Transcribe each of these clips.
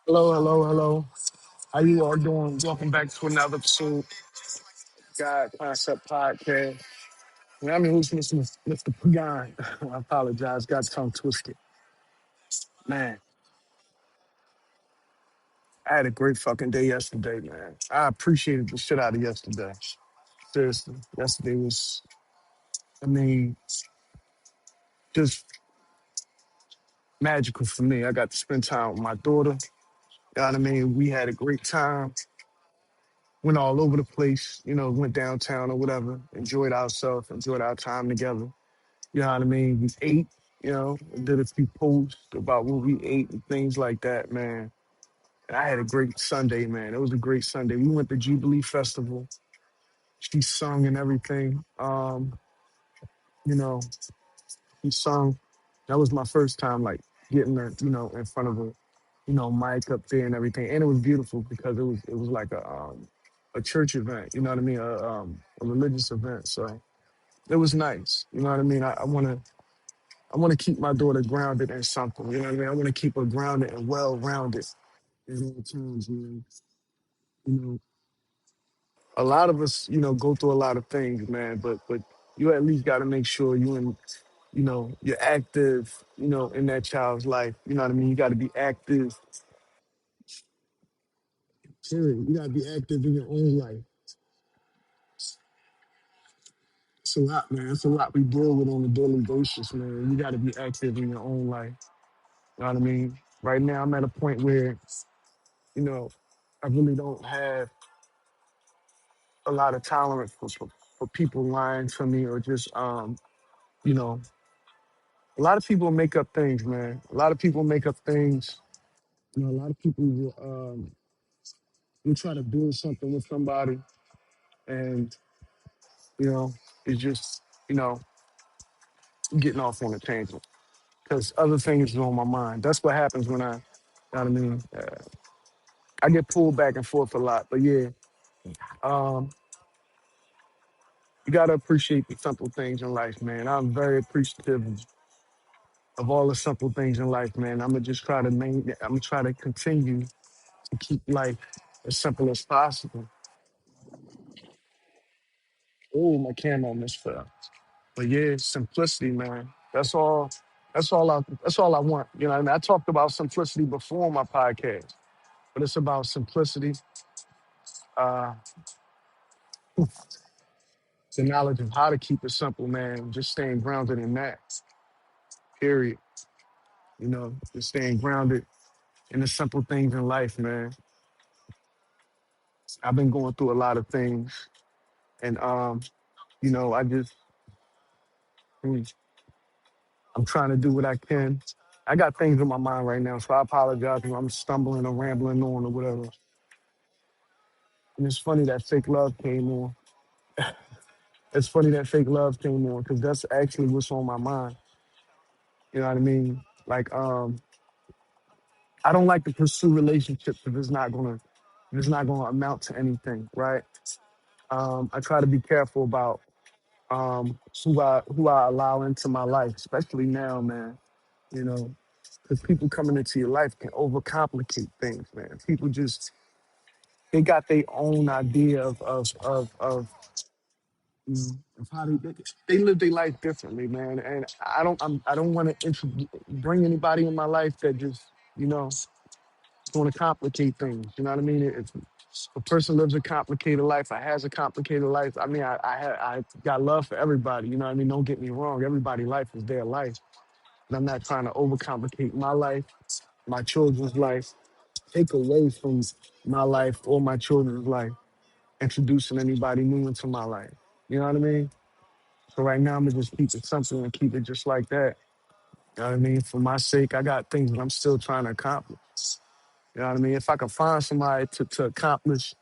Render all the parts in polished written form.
Hello, hello, hello. How you all doing? Welcome back to another episode, God Concept Podcast. I'm your host, Mr. Pagan. I apologize, got tongue twisted. Man, I had a great fucking day yesterday, man. I appreciated the shit out of yesterday. Seriously, yesterday was, I mean, just magical for me. I got to spend time with my daughter. You know what I mean? We had a great time. Went all over the place, went downtown or whatever. Enjoyed ourselves, enjoyed our time together. You know what I mean? We ate, did a few posts about what we ate and things like that, man. And I had a great Sunday, man. It was a great Sunday. We went to Jubilee Festival. She sung and everything. You know, she sung. That was my first time, like, getting her, in front of mic up there and everything. And it was beautiful because it was like a church event, you know what I mean? A religious event. So it was nice. You know what I mean? I want to keep my daughter grounded in something. You know what I mean? I want to keep her grounded and well rounded at all times, man. You know, a lot of us, go through a lot of things, man. But you at least got to make sure you're active, in that child's life. You know what I mean? You got to be active. Period. You got to be active in your own life. It's a lot, man. It's a lot we deal with on a daily basis, man. You got to be active in your own life. You know what I mean? Right now, I'm at a point where, you know, I really don't have a lot of tolerance for people lying to me or just you know a lot of people make up things, man. A lot of people make up things. A lot of people will try to build something with somebody, and you know it's just getting off on a tangent because other things are on my mind. That's what happens when I, you know what I mean, I get pulled back and forth a lot. But yeah, um you got to appreciate the simple things in life, man. I'm very appreciative of all the simple things in life, man. I'm gonna just try to I'm gonna try to continue to keep life as simple as possible. Oh, my camera almost fell. But yeah, simplicity, man. That's all. That's all I want. You know what I mean? I talked about simplicity before on my podcast, but it's about simplicity, uh, the knowledge of how to keep it simple, man. Just staying grounded in that. Period. Just staying grounded in the simple things in life, man. I've been going through a lot of things, and I just mm, I'm trying to do what I can. I got things in my mind right now, so I apologize if I'm stumbling or rambling on or whatever. And it's funny that fake love came on. It's funny that fake love came on because that's actually what's on my mind. You know what I mean? Like, I don't like to pursue relationships if it's not gonna amount to anything, right? I try to be careful about who I allow into my life, especially now, man. You know, because people coming into your life can overcomplicate things, man. People just they got their own idea of how they live their life differently, man. And I don't want to bring anybody in my life that just you know want to complicate things. You know what I mean? If a person lives a complicated life or has a complicated life, I mean, I got love for everybody. You know what I mean? Don't get me wrong. Everybody's life is their life. And I'm not trying to overcomplicate my life, my children's life, take away from my life or my children's life, introducing anybody new into my life. You know what I mean? So right now, I'm gonna just keep it simple and keep it just like that. You know what I mean? For my sake, I got things that I'm still trying to accomplish. You know what I mean? If I can find somebody to accomplish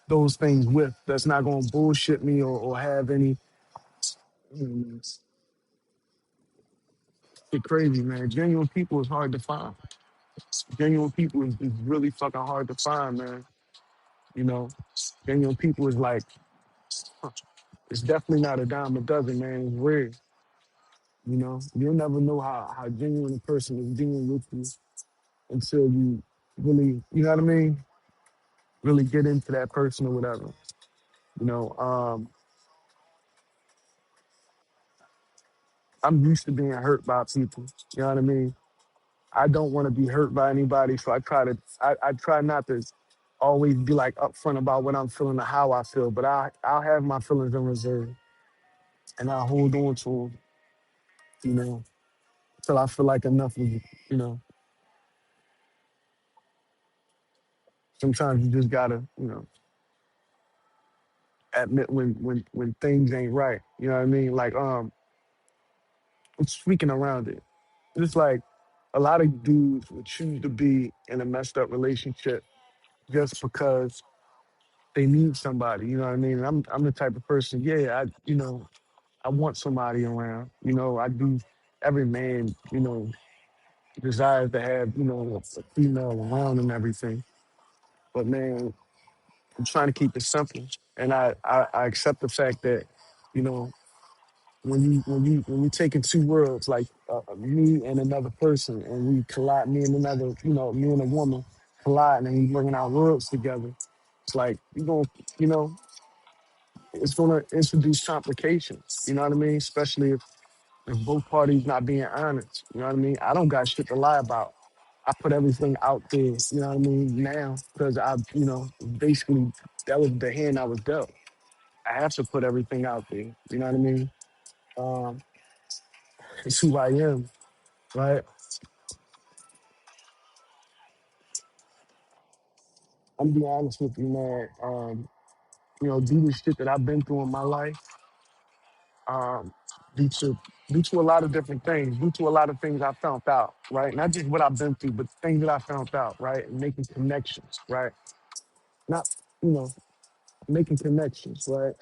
those things with, that's not gonna bullshit me or have any shit crazy, man. Genuine people is hard to find. Genuine people is really fucking hard to find, man. You know, genuine people is like, it's definitely not a dime a dozen, man. It's rare. You'll never know how genuine a person is being with you until really, you know what I mean? Really get into that person or whatever. You know, I'm used to being hurt by people. You know what I mean? I don't want to be hurt by anybody, so I try not to always be like upfront about what I'm feeling or how I feel, but I'll have my feelings in reserve and I'll hold on to them, you know, till I feel like enough is, you know. Sometimes you just gotta, you know, admit when things ain't right. You know what I mean? Like I'm speaking around it. Just like a lot of dudes would choose to be in a messed up relationship just because they need somebody. You know what I mean? I'm the type of person. Yeah, I want somebody around. You know, I do. Every man, you know, desires to have a female around and everything. But man, I'm trying to keep it simple, and I accept the fact that you know when you taking two worlds like me and another person, and we collide, me and a woman collide, and we bringing our worlds together. It's like you know, it's gonna introduce complications. You know what I mean? Especially if both parties not being honest. You know what I mean? I don't got shit to lie about. I put everything out there. You know what I mean? Now, because basically that was the hand I was dealt. I have to put everything out there. You know what I mean? Um, it's who I am, right? I'm be honest with you, man. Due to shit that I've been through in my life, um, due to due to a lot of different things, due to a lot of things I found out, right? Not just what I've been through, but things that I found out, right? And making connections, right? Not, you know, making connections, right?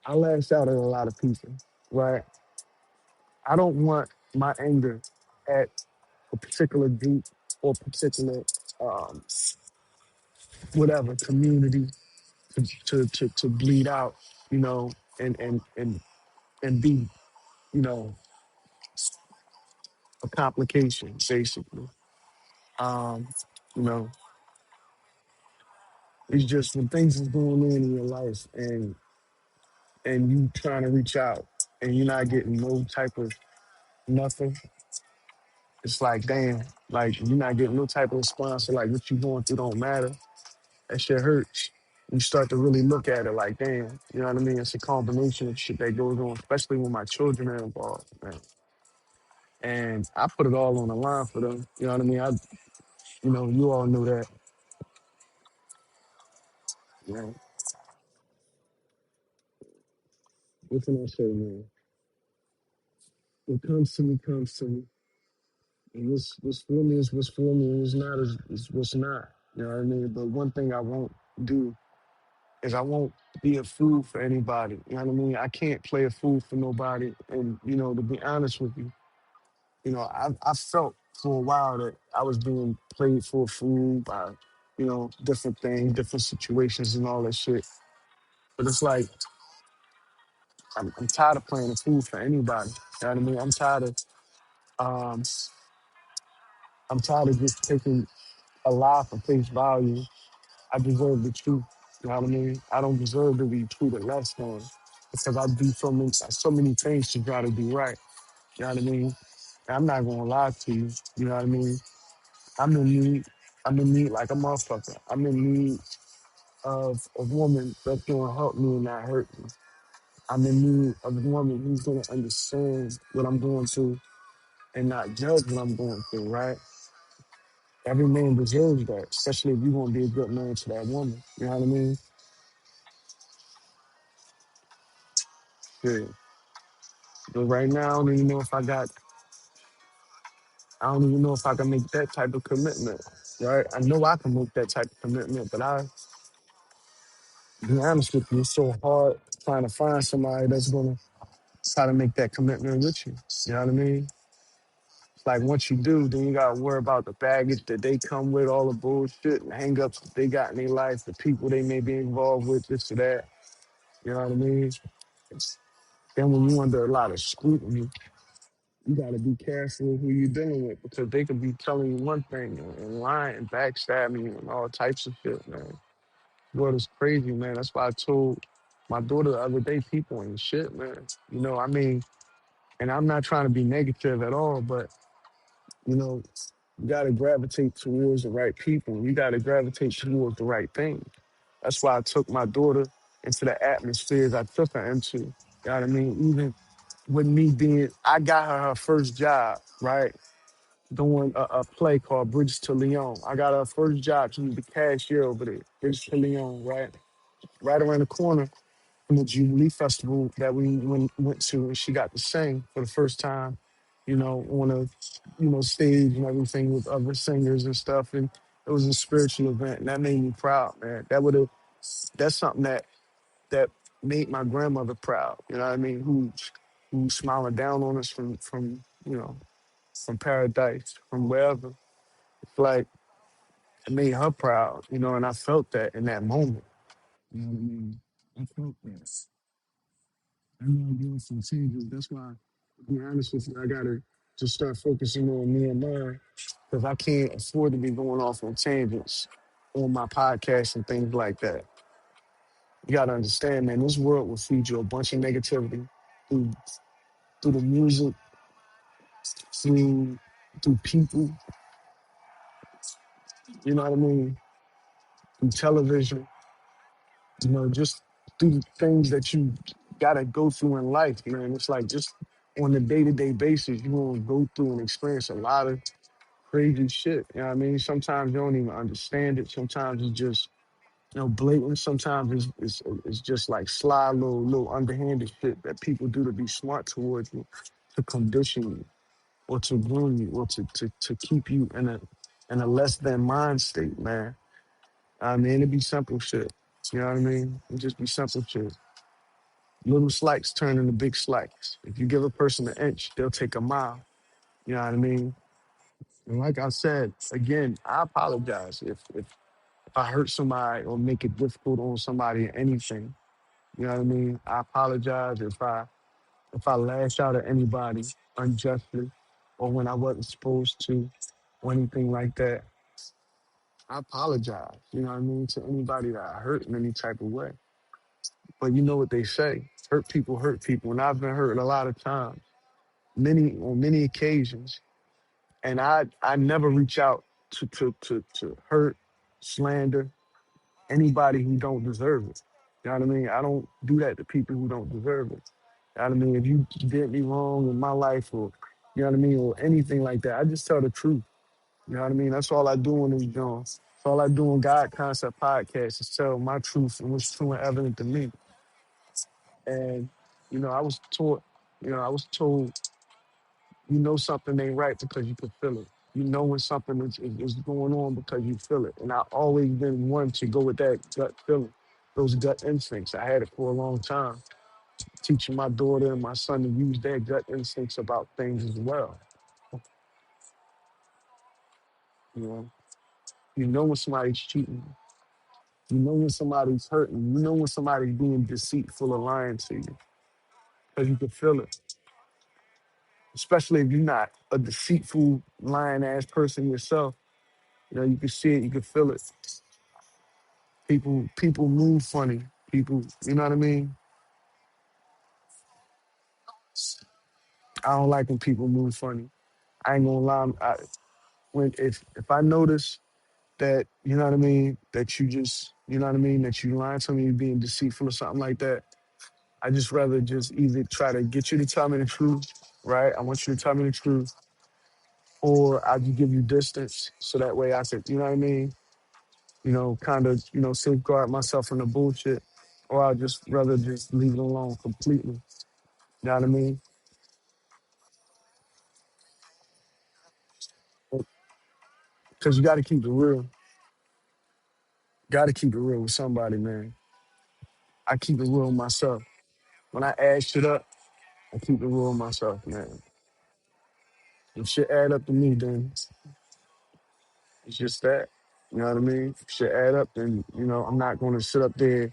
I lash out at a lot of people, right? I don't want my anger at a particular group or particular um, whatever community to bleed out, you know, and be, you know, a complication, basically. Um, you know, it's just when things is going on in your life and you trying to reach out and you're not getting no type of nothing, it's like damn, like you're not getting no type of response. So like what you going through don't matter. That shit hurts. You start to really look at it like damn, you know what I mean? It's a combination of shit that goes on, especially when my children are involved, man. And I put it all on the line for them. You know what I mean? You all know that. You know, what can I say, man? What comes to me comes to me. And what's for me is what's for me, and what's not is what's not. You know what I mean? But one thing I won't do is I won't be a fool for anybody. You know what I mean? I can't play a fool for nobody. And to be honest with you, I felt for a while that I was being played for a fool by, different things, different situations and all that shit. But it's like I'm tired of playing a fool for anybody. You know what I mean? Um I'm tired of just taking a lie for face value. I deserve the truth. You know what I mean? I don't deserve to be treated less than because I do so many things to try to do right. You know what I mean? And I'm not gonna lie to you. You know what I mean? I'm in need. I'm in need like a motherfucker. I'm in need of a woman that's gonna help me and not hurt me. I'm in need of a woman who's gonna understand what I'm going through and not judge what I'm going through, right? Every man deserves that, especially if you're gonna be a good man to that woman. You know what I mean? Yeah. But right now, I don't even know if I can make that type of commitment, right? I know I can make that type of commitment, but to be honest with you, it's so hard trying to find somebody that's gonna try to make that commitment with you. You know what I mean? It's like once you do, then you gotta worry about the baggage that they come with, all the bullshit and hang-ups that they got in their life, the people they may be involved with, this or that. You know what I mean? It's, then when you under a lot of scrutiny, You got to be careful who you're dealing with because they could be telling you one thing and lying and backstabbing you and all types of shit, man. World is crazy, man. That's why I told my daughter the other day, people ain't shit, man. I mean, and I'm not trying to be negative at all, but you know, you got to gravitate towards the right people. You got to gravitate towards the right thing. That's why I took my daughter into the atmospheres I took her into. You know what I mean? Even with me being, I got her first job, right? Doing a play called Bridges to Lyon. I got her first job. She was the cashier over there, Bridges to Lyon, right? Right around the corner from the Jubilee Festival that we went to, and she got to sing for the first time, on a, stage and everything with other singers and stuff. And it was a spiritual event, and that made me proud, man. That's something that made my grandmother proud. You know what I mean? Who's smiling down on us from paradise, from wherever. It's like it made her proud, and I felt that in that moment. You know what I mean? I felt that. I know I'm doing some changes. That's why, to be honest with you, I gotta just start focusing on me and mine because I can't afford to be going off on tangents on my podcast and things like that. You gotta understand, man, this world will feed you a bunch of negativity through through the music, through through people, you know what I mean, through television, just through the things that you gotta go through in life, man. It's like just on a day-to-day basis, you're gonna go through and experience a lot of crazy shit. You know what I mean? Sometimes you don't even understand it. Sometimes it's just, blatant. Sometimes it's just like sly little underhanded shit that people do to be smart towards you, to condition you or to groom you or to keep you in a less than mind state, man. I mean, it'd be simple shit. You know what I mean? It just be simple shit. Little slights turn into big slights. If you give a person an inch, they'll take a mile. You know what I mean? And like I said, again, I apologize if I hurt somebody or make it difficult on somebody or anything. You know what I mean? I apologize if I lash out at anybody unjustly or when I wasn't supposed to or anything like that. I apologize, you know what I mean, to anybody that I hurt in any type of way. But you know what they say, hurt people. And I've been hurt a lot of times, on many occasions. And I never reach out to hurt, slander anybody who don't deserve it. You know what I mean? I don't do that to people who don't deserve it. You know what I mean? If you did me wrong in my life or, you know what I mean, or anything like that, I just tell the truth. You know what I mean? That's all I do on these Jones. That's all I do on God Concept Podcast is tell my truth and what's true and evident to me. And, I was told, something ain't right because you can feel it. You know when something is going on because you feel it. And I've always been one to go with that gut feeling, those gut instincts. I had it for a long time, teaching my daughter and my son to use their gut instincts about things as well. You know, you know when somebody's cheating. You know when somebody's hurting. You know when somebody's being deceitful or lying to you because you can feel it. Especially if you're not a deceitful, lying ass person yourself. You can see it, you can feel it. People move funny. People, you know what I mean? I don't like when people move funny. I ain't gonna lie. If I notice that, you know what I mean, that you just, you know what I mean, that you lying to me, you being deceitful or something like that, I just rather just either try to get you to tell me the truth, right? I want you to tell me the truth, or I just give you distance so that way I could, you know what I mean, kind of, safeguard myself from the bullshit, or I'll just rather just leave it alone completely. You know what I mean? Because you got to keep it real. Got to keep it real with somebody, man. I keep it real with myself. When I add shit up, I keep it real with myself, man. If shit add up to me, then it's just that. You know what I mean? If shit add up, then, I'm not going to sit up there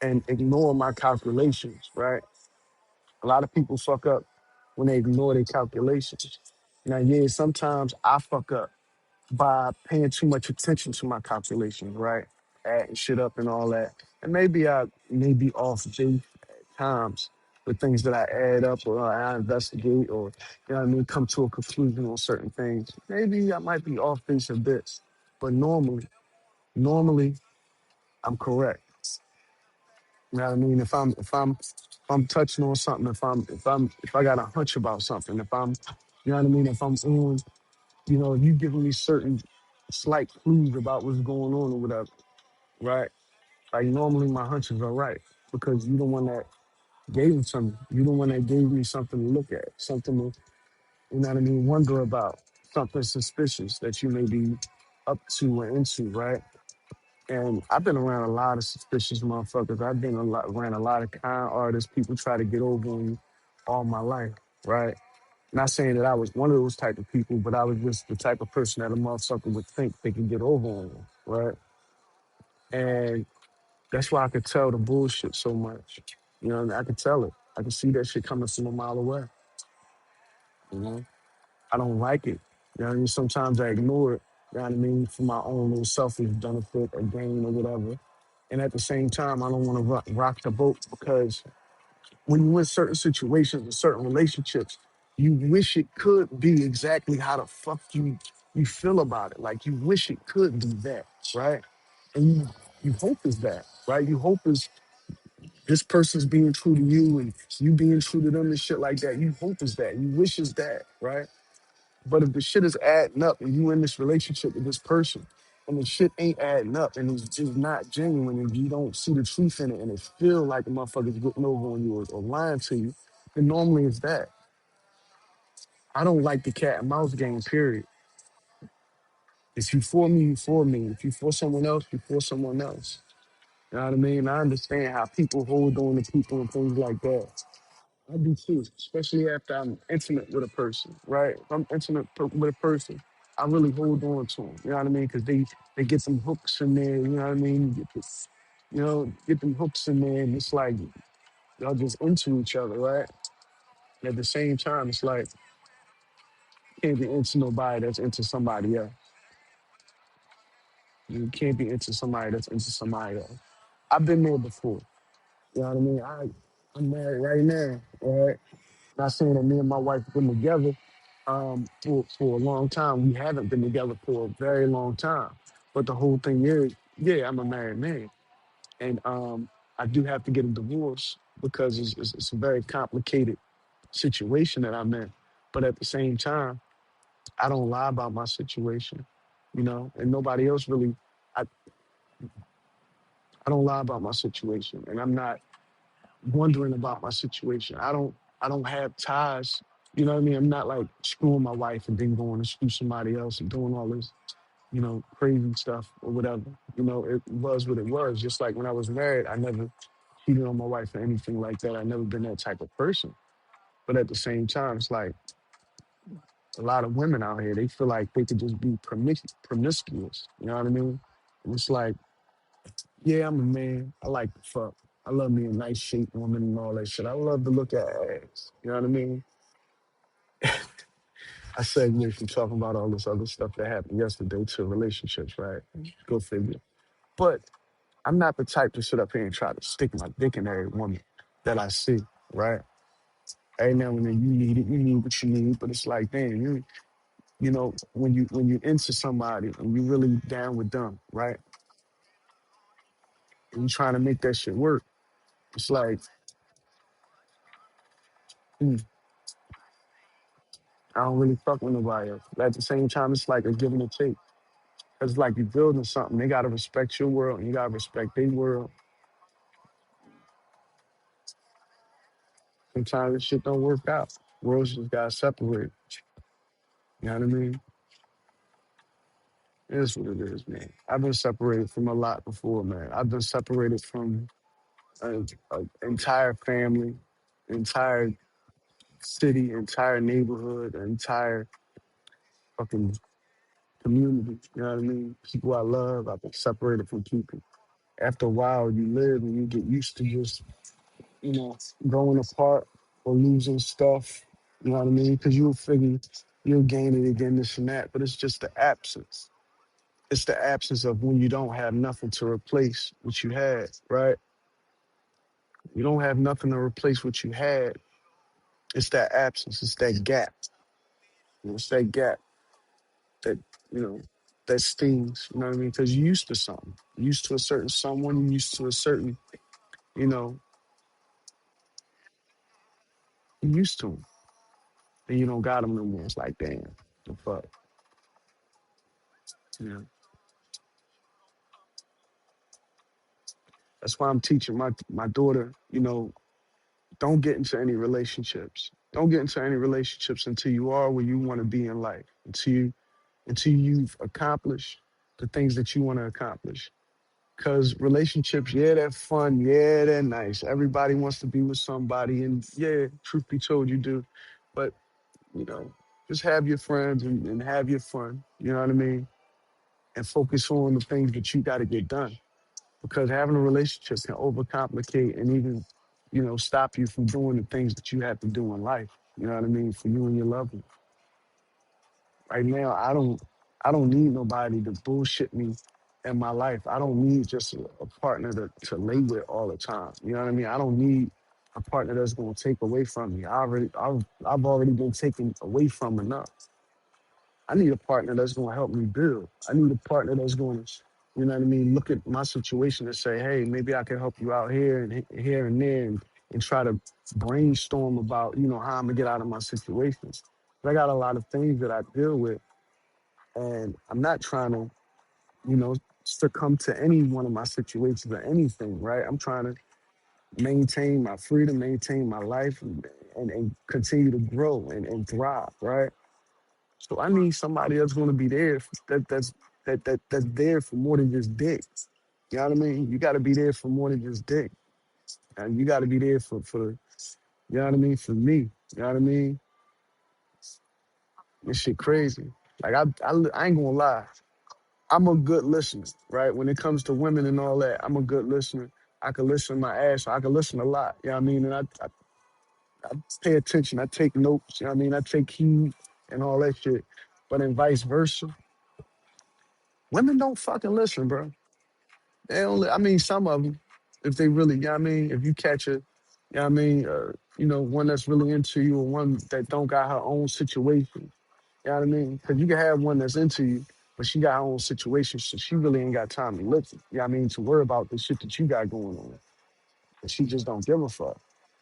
and ignore my calculations, right? A lot of people fuck up when they ignore their calculations. Now, yeah, sometimes I fuck up by paying too much attention to my calculations, right? Adding shit up and all that. And maybe I may be off base at times with things that I add up or I investigate or, you know what I mean, come to a conclusion on certain things. Maybe I might be off base a bit, but normally I'm correct. You know what I mean? If I'm touching on something, if I got a hunch about something, if I'm, you know what I mean, if I'm on, you know, if you giving me certain slight clues about what's going on or whatever, right? Like normally my hunches are right because you the one that gave it to me. You the one that gave me something to look at, something to, you know what I mean, wonder about, something suspicious that you may be up to or into, right? And I've been around a lot of suspicious motherfuckers. I've been around a lot of con artists. People try to get over on you all my life, right? Not saying that I was one of those type of people, but I was just the type of person that a motherfucker would think they can get over on you, right? And that's why I could tell the bullshit so much. You know, I could tell it. I could see that shit coming from a mile away. You know, I don't like it. You know what I mean? Sometimes I ignore it, you know what I mean, for my own little selfish benefit or gain or whatever. And at the same time, I don't want to rock the boat because when you're in certain situations and certain relationships, you wish it could be exactly how the fuck you feel about it. Like you wish it could be that, right? And you hope is that, right? You hope is this person's being true to you and you being true to them and shit like that. You hope is that. You wish is that, right? But if the shit is adding up and you in this relationship with this person and the shit ain't adding up and it's just not genuine and you don't see the truth in it and it feel like the motherfucker's getting over on you or lying to you, then normally it's that. I don't like the cat and mouse game, period. If you for me, you for me. If you for someone else, you for someone else. You know what I mean? I understand how people hold on to people and things like that. I do too, especially after I'm intimate with a person, right? If I'm intimate with a person, I really hold on to them. You know what I mean? Because they get some hooks in there. You know what I mean? You get this, you know, get them hooks in there, and it's like y'all just into each other, right? And at the same time, it's like you can't be into nobody that's into somebody else. You can't be into somebody that's into somebody else. I've been there before. You know what I mean? I'm married right now, all right? Not saying that me and my wife have been together for a long time. We haven't been together for a very long time. But the whole thing is, yeah, I'm a married man. And I do have to get a divorce because it's a very complicated situation that I'm in. But at the same time, I don't lie about my situation, you know, and nobody else really, I, I don't lie about my situation. And I'm not wondering about my situation. I don't have ties. You know what I mean? I'm not like screwing my wife and then going to screw somebody else and doing all this, you know, crazy stuff or whatever. You know, it was what it was. Just like when I was married, I never cheated on my wife or anything like that. I never been that type of person. But at the same time, it's like a lot of women out here, they feel like they could just be promiscuous. You know what I mean? And it's like, yeah, I'm a man. I like to fuck. I love me a nice shaped woman and all that shit. I love to look at ass. You know what I mean? I segued from talking about all this other stuff that happened yesterday to relationships, right? Go figure. But I'm not the type to sit up here and try to stick my dick in every woman that I see, right? Every now and then you need it, you need what you need, but it's like, damn, you know, when you into somebody and you really down with them, right? And you trying to make that shit work. It's like, mm, I don't really fuck with nobody else. But at the same time, it's like a give and a take. It's like you're building something. They gotta respect your world and you gotta respect their world. Sometimes this shit don't work out. Worlds just gotta separate. You know what I mean? It is what it is, man. I've been separated from a lot before, man. I've been separated from an entire family, entire city, entire neighborhood, entire fucking community. You know what I mean? People I love, I've been separated from people. After a while, you live and you get used to just, you know, growing apart or losing stuff. You know what I mean? Because you'll figure you'll gain it again, this and that, but it's just the absence. It's the absence of when you don't have nothing to replace what you had, right? You don't have nothing to replace what you had. It's that absence. It's that gap. It's that gap that, you know, that stings. You know what I mean? Because you used to something. You used to a certain someone. You used to a certain, you know, you used to them. And you don't got them no more. It's like, damn, the fuck. You know? That's why I'm teaching my daughter, don't get into any relationships. Don't get into any relationships until you are where you want to be in life. Until you've accomplished the things that you want to accomplish. Because relationships, yeah, they're fun. Yeah, they're nice. Everybody wants to be with somebody. And yeah, truth be told, you do. But, you know, just have your friends and have your fun. You know what I mean? And focus on the things that you got to get done. Because having a relationship can overcomplicate and even, stop you from doing the things that you have to do in life. You know what I mean? For you and your loved one. Right now, I don't need nobody to bullshit me in my life. I don't need just a partner to lay with all the time. You know what I mean? I don't need a partner that's gonna take away from me. I've already been taken away from enough. I need a partner that's gonna help me build. I need a partner that's gonna, you know what I mean, look at my situation and say, hey, maybe I can help you out here and here and there and try to brainstorm about, how I'm gonna get out of my situations. But I got a lot of things that I deal with, and I'm not trying to, you know, succumb to any one of my situations or anything, right? I'm trying to maintain my freedom, maintain my life, and continue to grow and thrive, right? So I need somebody that's going to be there that's there for more than just dick. You know what I mean? You got to be there for more than just dick, and you got to be there for you know what I mean, for me. You know what I mean? This shit crazy. Like I ain't gonna lie. I'm a good listener, right? When it comes to women and all that, I'm a good listener. I can listen my ass. I can listen a lot. You know what I mean? And I pay attention. I take notes. You know what I mean? I take heed and all that shit. But in vice versa, women don't fucking listen, bro. They only, I mean, some of them, if they really, you know what I mean? If you catch a, you know what I mean? One that's really into you or one that don't got her own situation. You know what I mean? Because you can have one that's into you, but she got her own situation, so she really ain't got time to listen. You know what I mean? To worry about the shit that you got going on. And she just don't give a fuck.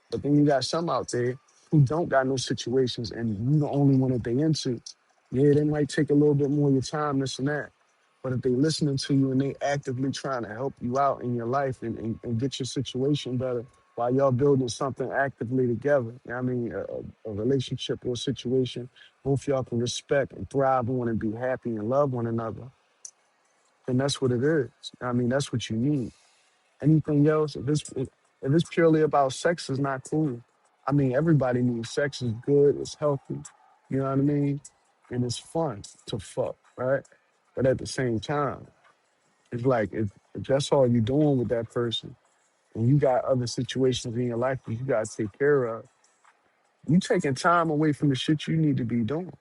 But then you got some out there who don't got no situations and you the only one that they into. Yeah, they might take a little bit more of your time, this and that. But if they listening to you and they actively trying to help you out in your life and get your situation better while y'all building something actively together, you know what I mean, a relationship or a situation, both y'all can respect and thrive on and be happy and love one another, then that's what it is. I mean, that's what you need. Anything else, if it's purely about sex, is not cool. I mean, everybody needs sex. Is good. It's healthy. You know what I mean? And it's fun to fuck, right? But at the same time, it's like if that's all you're doing with that person, and you got other situations in your life that you got to take care of, you taking time away from the shit you need to be doing,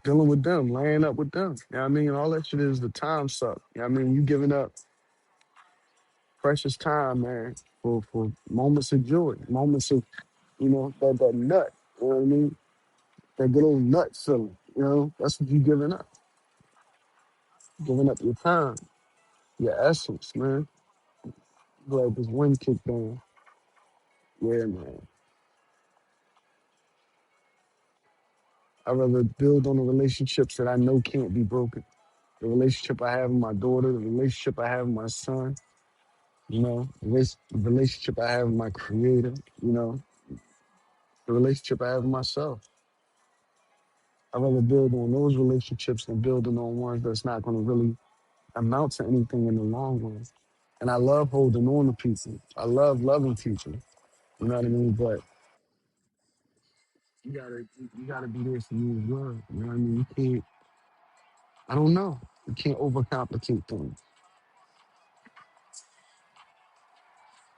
dealing with them, laying up with them. You know what I mean? All that shit is the time suck. You know what I mean? You giving up precious time, man, for moments of joy, moments of, that nut, you know what I mean? That good old nut feeling, that's what you giving up your time, your essence, man. Glad this wind kicked in. Yeah, man. I'd rather build on the relationships that I know can't be broken. The relationship I have with my daughter, the relationship I have with my son, the relationship I have with my creator, the relationship I have with myself. I'd rather build on those relationships than building on ones that's not going to really amount to anything in the long run. And I love holding on to people. I love loving people. You know what I mean? But you gotta be there for you as well. You know what I mean? You can't. I don't know. You can't overcomplicate things.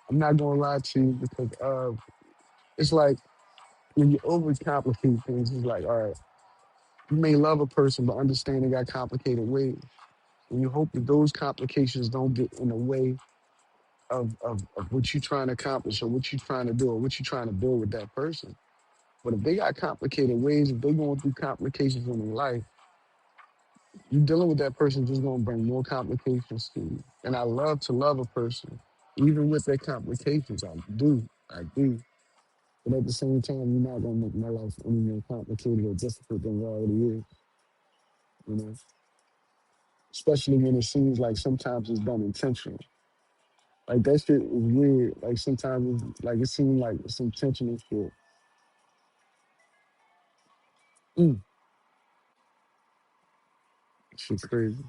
I'm not gonna lie to you because it's like when you overcomplicate things, it's like, all right, you may love a person, but understand they got complicated ways. And you hope that those complications don't get in the way of what you're trying to accomplish or what you're trying to do or what you're trying to build with that person. But if they got complicated ways, if they're going through complications in their life, you dealing with that person just gonna bring more complications to you. And I love to love a person, even with their complications. I do. But at the same time, you're not gonna make my life any more complicated or difficult than it already is. You know, especially when it seems like sometimes it's done intentionally. Like that shit is weird. Like sometimes it's like it seems like it's intentional shit. Mm, shit crazy.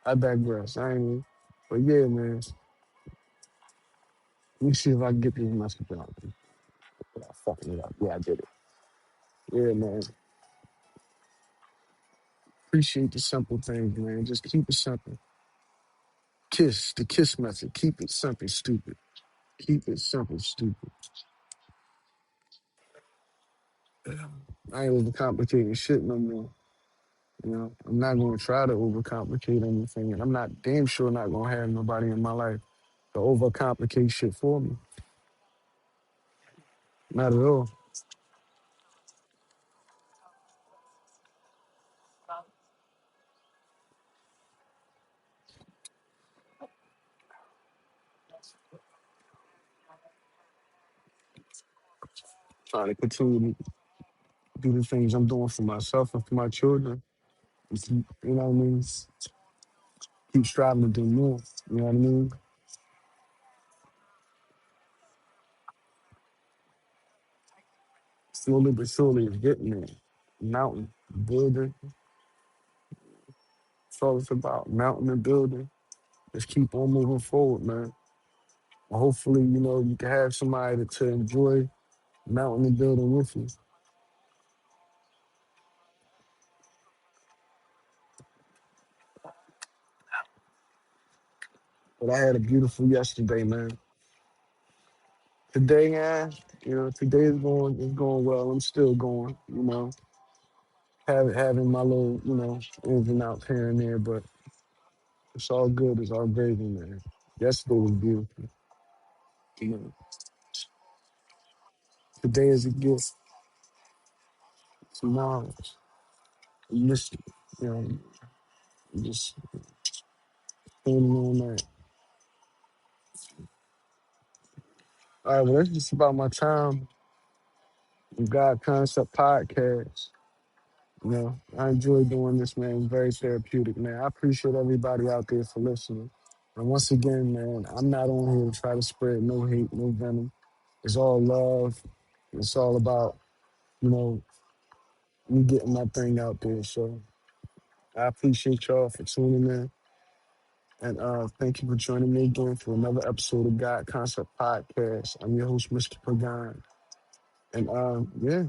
I digress. I ain't. But yeah, man. Let me see if I can get this message out. Without fucking it up. Yeah, I did it. Yeah, man. Appreciate the simple things, man. Just keep it simple. The kiss method. Keep it simple, stupid. Keep it simple, stupid. I ain't overcomplicating shit no more. You know, I'm not gonna try to overcomplicate anything, and I'm not damn sure not gonna have nobody in my life to overcomplicate shit for me. Not at all. Trying to continue to do the things I'm doing for myself and for my children. You know what I mean? Keep striving to do more. You know what I mean? Slowly but surely it's getting there. Mountain, building. That's all it's about. Mountain and building. Just keep on moving forward, man. And hopefully, you can have somebody to enjoy mountain and building with you. But I had a beautiful yesterday, man. Today, today is going well. I'm still going, having my little, ins and outs here and there, but it's all good. It's all gravy, man. Yesterday was beautiful. You know, today is a gift. Tomorrow, I missed it. You know, just standing on that. All right, well, that's just about my time on God Concept Podcast. I enjoy doing this, man. It's very therapeutic, man. I appreciate everybody out there for listening. And once again, man, I'm not on here to try to spread no hate, no venom. It's all love. It's all about, you know, me getting my thing out there. So I appreciate y'all for tuning in. And thank you for joining me again for another episode of God Concept Podcast. I'm your host, Mr. Pagan. And yeah,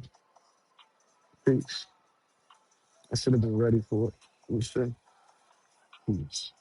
peace. I should have been ready for it. We should. Peace.